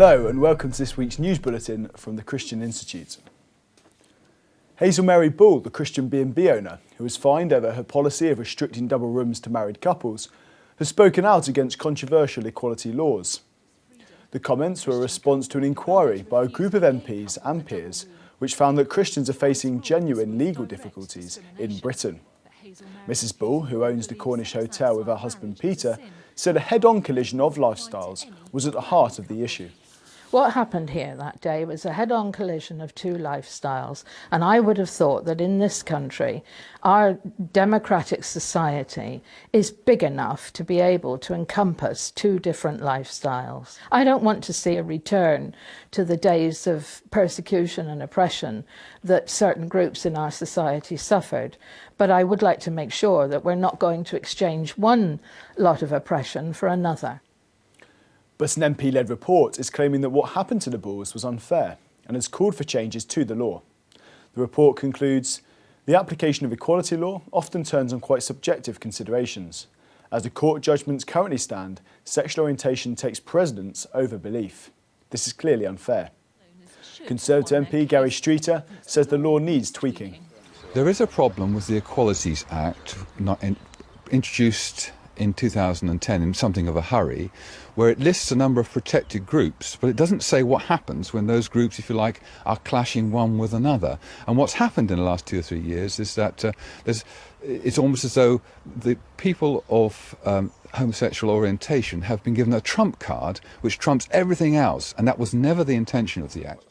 Hello and welcome to this week's news bulletin from the Christian Institute. HAZELMARY Bull, the Christian B&B owner, who was fined over her policy of restricting double rooms to married couples, has spoken out against controversial equality laws. The comments were a response to an inquiry by a group of MPs and peers which found that Christians are facing genuine legal difficulties in Britain. Mrs Bull, who owns the Cornish Hotel with her husband Peter, said a head-on collision of lifestyles was at the heart of the issue. What happened here that day was a head-on collision of two lifestyles, and I would have thought that in this country, our democratic society is big enough to be able to encompass two different lifestyles. I don't want to see a return to the days of persecution and oppression that certain groups in our society suffered, but I would like to make sure that we're not going to exchange one lot of oppression for another. But an MP-led report is claiming that what happened to the Bulls was unfair and has called for changes to the law. The report concludes, the application of equality law often turns on quite subjective considerations. As the court judgments currently stand, sexual orientation takes precedence over belief. This is clearly unfair. Conservative MP Gary Streeter says the law needs tweaking. There is a problem with the Equalities Act introduced in 2010 in something of a hurry, where it lists a number of protected groups, but it doesn't say what happens when those groups, if you like, are clashing one with another. And what's happened in the last 2 or 3 years is that it's almost as though the people of homosexual orientation have been given a trump card which trumps everything else, and that was never the intention of the Act.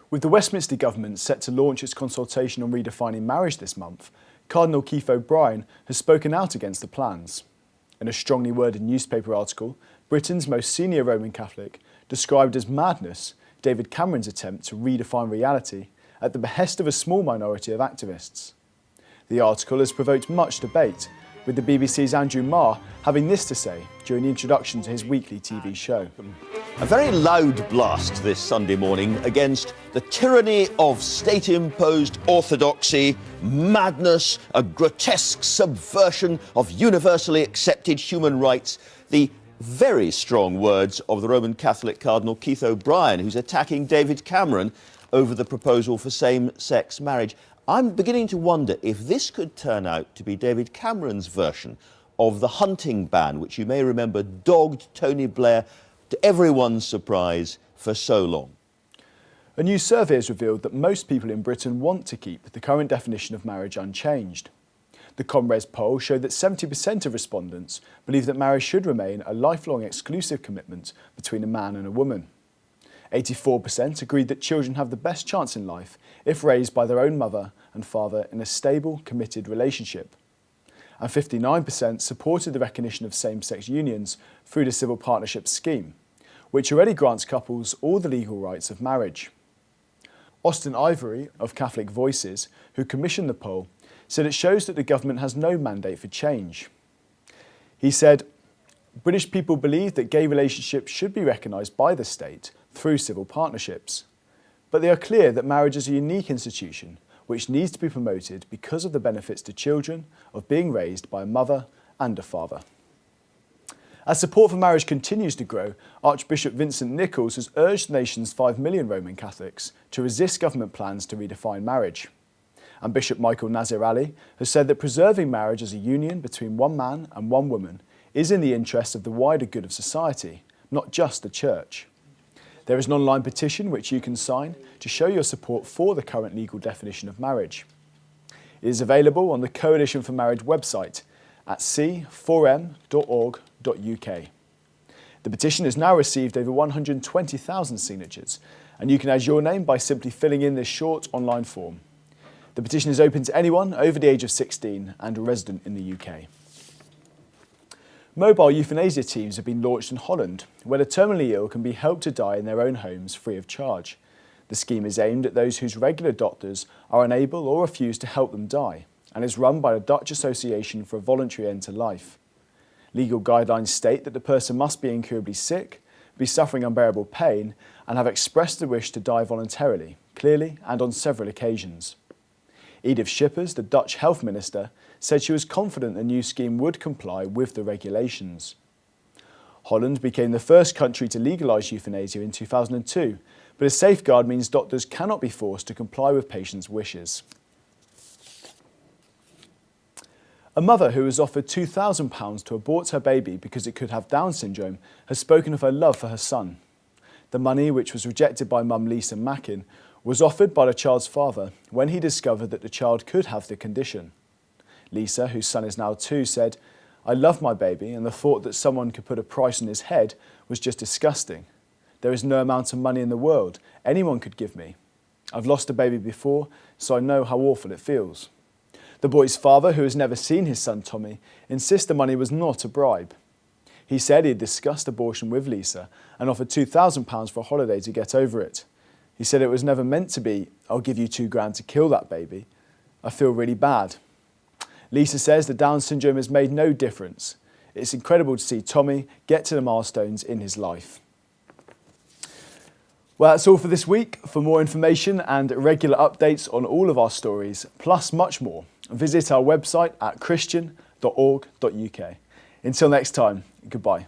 With the Westminster government set to launch its consultation on redefining marriage this month, Cardinal Keith O'Brien has spoken out against the plans. In a strongly worded newspaper article, Britain's most senior Roman Catholic described as madness David Cameron's attempt to redefine reality at the behest of a small minority of activists. The article has provoked much debate, with the BBC's Andrew Marr having this to say during the introduction to his weekly TV show. A very loud blast this Sunday morning against the tyranny of state-imposed orthodoxy, madness, a grotesque subversion of universally accepted human rights. The very strong words of the Roman Catholic Cardinal Keith O'Brien, who's attacking David Cameron over the proposal for same-sex marriage. I'm beginning to wonder if this could turn out to be David Cameron's version of the hunting ban, which you may remember dogged Tony Blair to everyone's surprise for so long. A new survey has revealed that most people in Britain want to keep the current definition of marriage unchanged. The Comres poll showed that 70% of respondents believe that marriage should remain a lifelong exclusive commitment between a man and a woman. 84% agreed that children have the best chance in life if raised by their own mother and father in a stable, committed relationship. And 59% supported the recognition of same-sex unions through the Civil Partnership Scheme, which already grants couples all the legal rights of marriage. Austin Ivory of Catholic Voices, who commissioned the poll, said it shows that the government has no mandate for change. He said, British people believe that gay relationships should be recognised by the state through civil partnerships. But they are clear that marriage is a unique institution which needs to be promoted because of the benefits to children of being raised by a mother and a father. As support for marriage continues to grow, Archbishop Vincent Nichols has urged the nation's 5 million Roman Catholics to resist government plans to redefine marriage. And Bishop Michael Nazir-Ali has said that preserving marriage as a union between one man and one woman is in the interest of the wider good of society, not just the Church. There is an online petition which you can sign to show your support for the current legal definition of marriage. It is available on the Coalition for Marriage website at c4m.org.uk. The petition has now received over 120,000 signatures, and you can add your name by simply filling in this short online form. The petition is open to anyone over the age of 16 and a resident in the UK. Mobile euthanasia teams have been launched in Holland, where the terminally ill can be helped to die in their own homes free of charge. The scheme is aimed at those whose regular doctors are unable or refuse to help them die, and is run by the Dutch Association for a Voluntary End to Life. Legal guidelines state that the person must be incurably sick, be suffering unbearable pain, and have expressed the wish to die voluntarily, clearly and on several occasions. Edith Schippers, the Dutch health minister, said she was confident the new scheme would comply with the regulations. Holland became the first country to legalise euthanasia in 2002, but a safeguard means doctors cannot be forced to comply with patients' wishes. A mother who was offered £2,000 to abort her baby because it could have Down syndrome has spoken of her love for her son. The money, which was rejected by mum Lisa Mackin, was offered by the child's father when he discovered that the child could have the condition. Lisa, whose son is now 2, said, "I love my baby and the thought that someone could put a price on his head was just disgusting. There is no amount of money in the world anyone could give me. I've lost a baby before, so I know how awful it feels." The boy's father, who has never seen his son Tommy, insists the money was not a bribe. He said he had discussed abortion with Lisa and offered £2,000 for a holiday to get over it. He said it was never meant to be, "I'll give you £2,000 to kill that baby. I feel really bad." Lisa says the Down syndrome has made no difference. It's incredible to see Tommy get to the milestones in his life. Well, that's all for this week. For more information and regular updates on all of our stories, plus much more, visit our website at christian.org.uk. Until next time, goodbye.